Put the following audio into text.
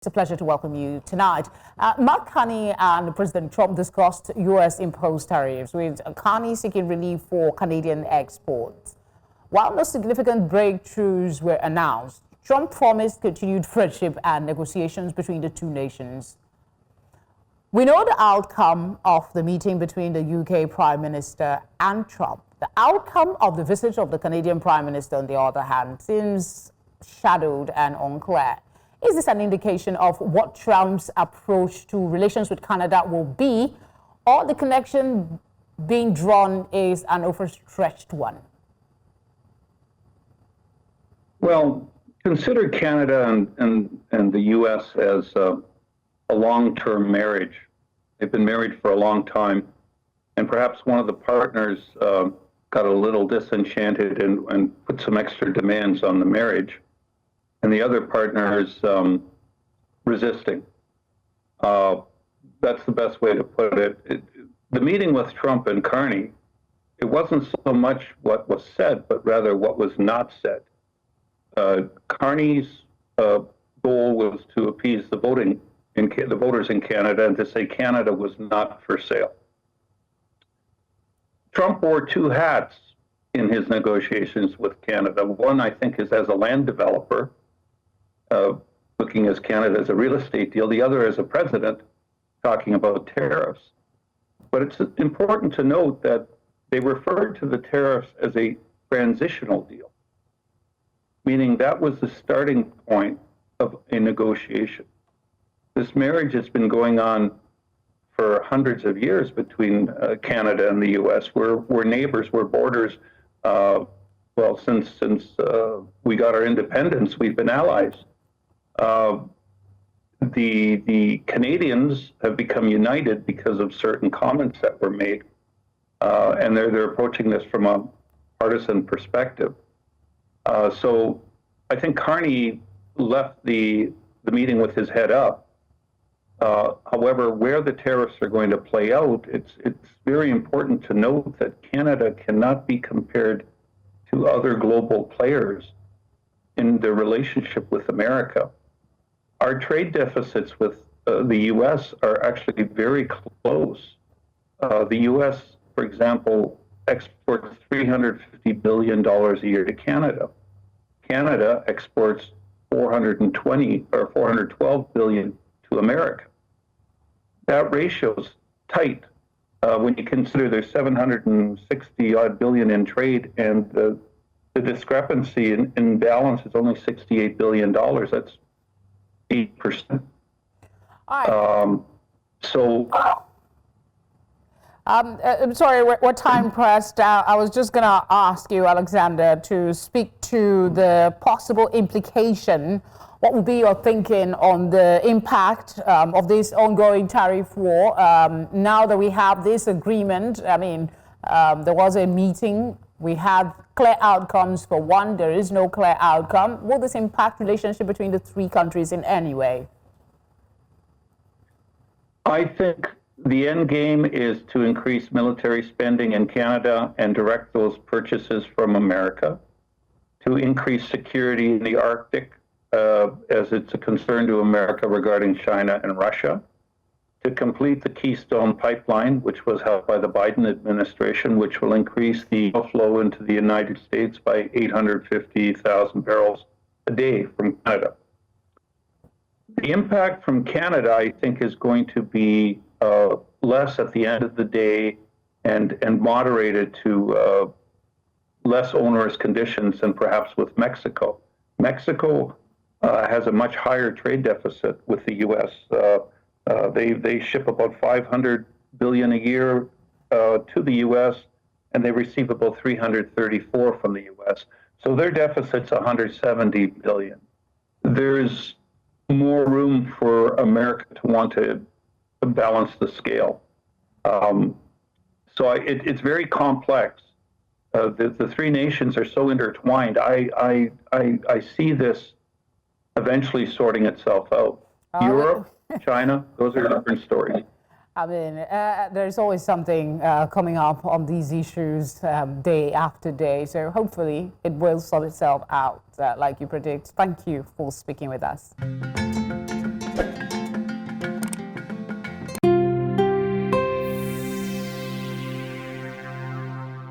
It's a pleasure to welcome you tonight. Mark Carney and President Trump discussed U.S.-imposed tariffs, with Carney seeking relief for Canadian exports. While no significant breakthroughs were announced, Trump promised continued friendship and negotiations between the two nations. We know the outcome of the meeting between the UK Prime Minister and Trump. The outcome of the visit of the Canadian Prime Minister, on the other hand, seems shadowed and unclear. Is this an indication of what Trump's approach to relations with Canada will be, or the connection being drawn is an overstretched one? Well, consider Canada and the U.S. as a long-term marriage. They've been married for a long time, and perhaps one of the partners got a little disenchanted and put some extra demands on the marriage, and the other partner is resisting. That's the best way to put it. The meeting with Trump and Carney, it wasn't so much what was said, but rather what was not said. Carney's goal was to appease the voters in Canada and to say Canada was not for sale. Trump wore two hats in his negotiations with Canada. One, I think, is as a land developer, looking as Canada as a real estate deal. The other as a president, talking about tariffs. But it's important to note that they referred to the tariffs as a transitional deal, meaning that was the starting point of a negotiation. This marriage has been going on for hundreds of years between Canada and the U.S. We're neighbors, we're borders. Well, since we got our independence, we've been allies. The Canadians have become united because of certain comments that were made, and they're approaching this from a partisan perspective. So I think Carney left the meeting with his head up. However, where the tariffs are going to play out, it's very important to note that Canada cannot be compared to other global players in their relationship with America. Our trade deficits with the U.S. are actually very close. The U.S., for example, exports $350 billion a year to Canada. Canada exports 420 or 412 billion to America. That ratio's tight when you consider there's 760 odd billion in trade, and the discrepancy in balance is only $68 billion. That's 8%. I'm sorry, we're time pressed. I was just going to ask you, Alexander, to speak to the possible implication. What would be your thinking on the impact of this ongoing tariff war? Now that we have this agreement, I mean, there was a meeting. We had clear outcomes for one. There is no clear outcome. Will this impact relationship between the three countries in any way? I think the end game is to increase military spending in Canada and direct those purchases from America, to increase security in the Arctic, as it's a concern to America regarding China and Russia, to complete the Keystone Pipeline, which was held by the Biden administration, which will increase the flow into the United States by 850,000 barrels a day from Canada. The impact from Canada, I think, is going to be less at the end of the day and moderated to less onerous conditions than perhaps with Mexico. Mexico has a much higher trade deficit with the U.S. They ship about 500 billion a year to the U.S., and they receive about 334 from the U.S. So their deficit's 170 billion. There's more room for America to want to balance the scale. So it's very complex. The three nations are so intertwined. I see this eventually sorting itself out. Europe, China, those are different stories. I mean, there's always something coming up on these issues day after day. So hopefully it will sort itself out like you predict. Thank you for speaking with us.